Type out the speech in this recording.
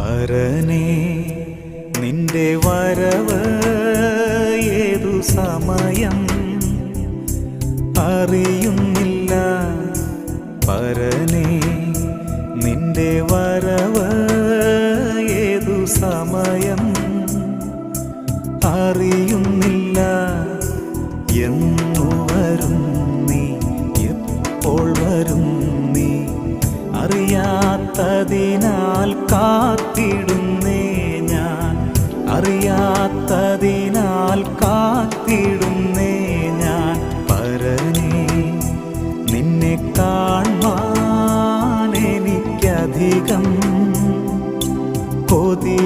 പരനേ നിന്റെ വരവ് ഏതു സമയം അറിയുന്നില്ല. പരനേ നിന്റെ വരവ് ഏതു സമയം അറിയുന്നില്ല. എന്നു വരും നീ, എപ്പോൾ വരും നീ, അറിയാത്തതിനാൽ കാത്തിടുന്നേ ഞാൻ, അറിയാത്തതിനാൽ കാത്തിടുന്നേ ഞാൻ. പരനേ നിന്നെ കാൺമാൻ എനിക്കധികം കൊതി